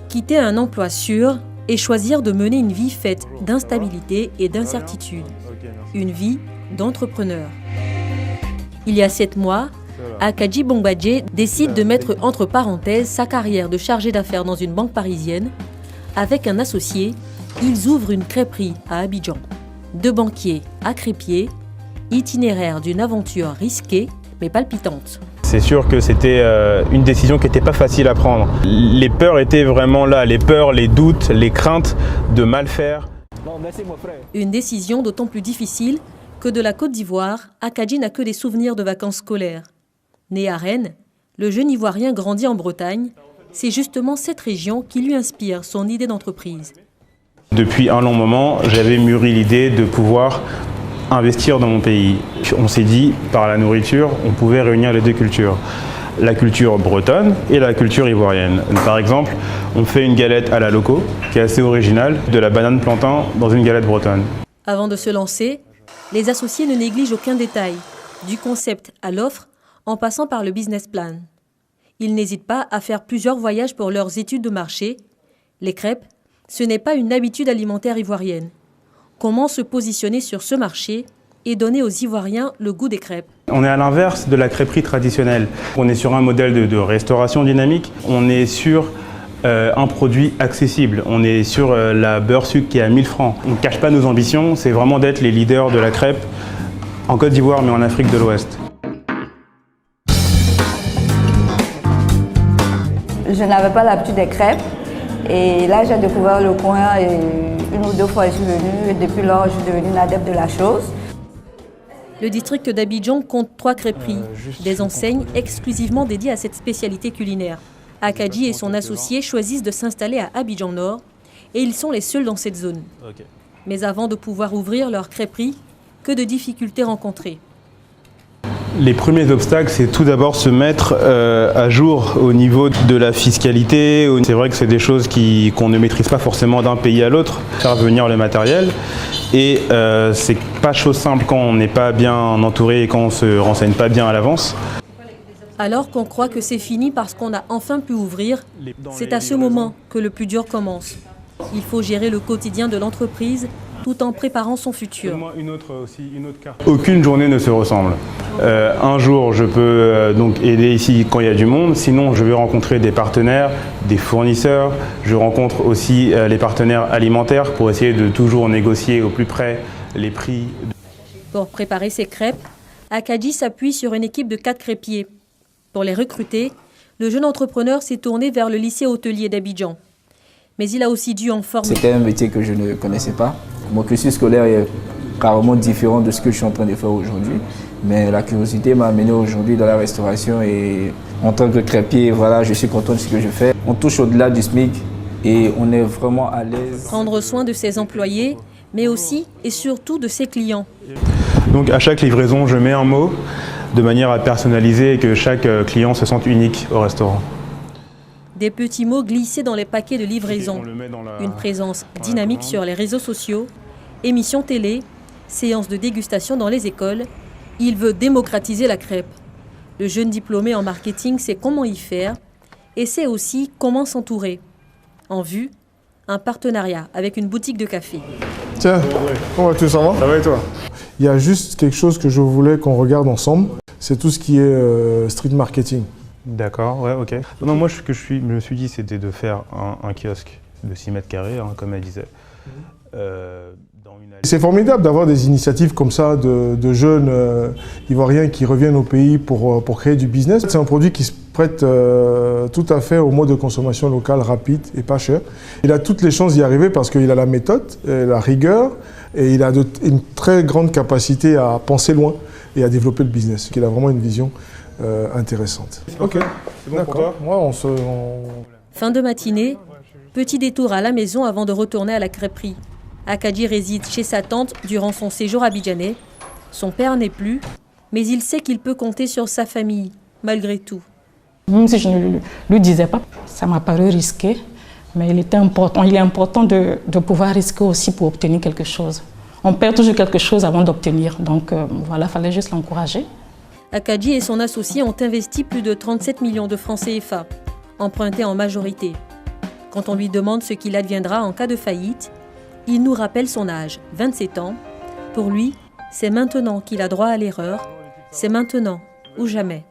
Quitter un emploi sûr et choisir de mener une vie faite d'instabilité et d'incertitude. Une vie d'entrepreneur. Il y a 7 mois, Akadji Bongbadje décide de mettre entre parenthèses sa carrière de chargé d'affaires dans une banque parisienne. Avec un associé, ils ouvrent une crêperie à Abidjan. De banquier à crêpier, itinéraire d'une aventure risquée mais palpitante. C'est sûr que c'était une décision qui n'était pas facile à prendre. Les peurs étaient vraiment là, les peurs, les doutes, les craintes de mal faire. Une décision d'autant plus difficile que de la Côte d'Ivoire, Akadji n'a que des souvenirs de vacances scolaires. Né à Rennes, le jeune Ivoirien grandit en Bretagne. C'est justement cette région qui lui inspire son idée d'entreprise. Depuis un long moment, j'avais mûri l'idée de pouvoir investir dans mon pays. On s'est dit, par la nourriture, on pouvait réunir les deux cultures. La culture bretonne et la culture ivoirienne. Par exemple, on fait une galette à la loco, qui est assez originale, de la banane plantain dans une galette bretonne. Avant de se lancer, les associés ne négligent aucun détail, du concept à l'offre, en passant par le business plan. Ils n'hésitent pas à faire plusieurs voyages pour leurs études de marché. Les crêpes, ce n'est pas une habitude alimentaire ivoirienne. Comment se positionner sur ce marché et donner aux Ivoiriens le goût des crêpes? On est à l'inverse de la crêperie traditionnelle. On est sur un modèle de restauration dynamique. On est sur un produit accessible. On est sur la beurre sucre qui est à 1000 francs. On ne cache pas nos ambitions, c'est vraiment d'être les leaders de la crêpe en Côte d'Ivoire mais en Afrique de l'Ouest. Je n'avais pas l'habitude des crêpes et là j'ai découvert le coin et une ou deux fois je suis venue et depuis lors je suis devenue une adepte de la chose. Le district d'Abidjan compte 3 crêperies, des enseignes exclusivement dédiées à cette spécialité culinaire. Akadji et son associé choisissent de s'installer à Abidjan Nord et ils sont les seuls dans cette zone. Mais avant de pouvoir ouvrir leur crêperie, que de difficultés rencontrées. Les premiers obstacles, c'est tout d'abord se mettre à jour au niveau de la fiscalité. C'est vrai que c'est des choses qu'on ne maîtrise pas forcément d'un pays à l'autre. Faire venir le matériel. Et c'est pas chose simple quand on n'est pas bien entouré et quand on ne se renseigne pas bien à l'avance. Alors qu'on croit que c'est fini parce qu'on a enfin pu ouvrir, c'est à ce moment que le plus dur commence. Il faut gérer le quotidien de l'entreprise tout en préparant son futur. Une autre carte. Aucune journée ne se ressemble. Un jour, je peux donc aider ici quand il y a du monde. Sinon, je vais rencontrer des partenaires, des fournisseurs. Je rencontre aussi les partenaires alimentaires pour essayer de toujours négocier au plus près les prix. Pour préparer ses crêpes, Akadji s'appuie sur une équipe de 4 crêpiers. Pour les recruter, le jeune entrepreneur s'est tourné vers le lycée hôtelier d'Abidjan. Mais il a aussi dû en former. C'était un métier que je ne connaissais pas. Mon cursus scolaire est carrément différent de ce que je suis en train de faire aujourd'hui. Mais la curiosité m'a amené aujourd'hui dans la restauration et en tant que crêpier, voilà, je suis content de ce que je fais. On touche au-delà du SMIC et on est vraiment à l'aise. Prendre soin de ses employés, mais aussi et surtout de ses clients. Donc à chaque livraison, je mets un mot de manière à personnaliser et que chaque client se sente unique au restaurant. Des petits mots glissés dans les paquets de livraison, une présence dynamique sur les réseaux sociaux, émissions télé, séances de dégustation dans les écoles. Il veut démocratiser la crêpe. Le jeune diplômé en marketing sait comment y faire et sait aussi comment s'entourer. En vue, un partenariat avec une boutique de café. Tiens, comment vas-tu, ça va? Ça va et toi? Il y a juste quelque chose que je voulais qu'on regarde ensemble, c'est tout ce qui est street marketing. D'accord, ouais, ok. Non, moi, ce que je me suis dit, c'était de faire un kiosque de 6 mètres carrés, hein, comme elle disait. C'est formidable d'avoir des initiatives comme ça de jeunes Ivoiriens qui reviennent au pays pour créer du business. C'est un produit qui se prête tout à fait au mode de consommation locale rapide et pas cher. Il a toutes les chances d'y arriver parce qu'il a la méthode, la rigueur et il a une très grande capacité à penser loin et à développer le business. Il a vraiment une vision intéressante. Ok, c'est bon pour toi? Moi, Fin de matinée, petit détour à la maison avant de retourner à la crêperie. Akadji réside chez sa tante durant son séjour abidjanais. Son père n'est plus, mais il sait qu'il peut compter sur sa famille, malgré tout. Même si je ne lui disais pas, ça m'a paru risqué, mais il est important de pouvoir risquer aussi pour obtenir quelque chose. On perd toujours quelque chose avant d'obtenir, donc voilà, il fallait juste l'encourager. Akadji et son associé ont investi plus de 37 millions de francs CFA, empruntés en majorité. Quand on lui demande ce qu'il adviendra en cas de faillite, il nous rappelle son âge, 27 ans. Pour lui, c'est maintenant qu'il a droit à l'erreur, c'est maintenant ou jamais.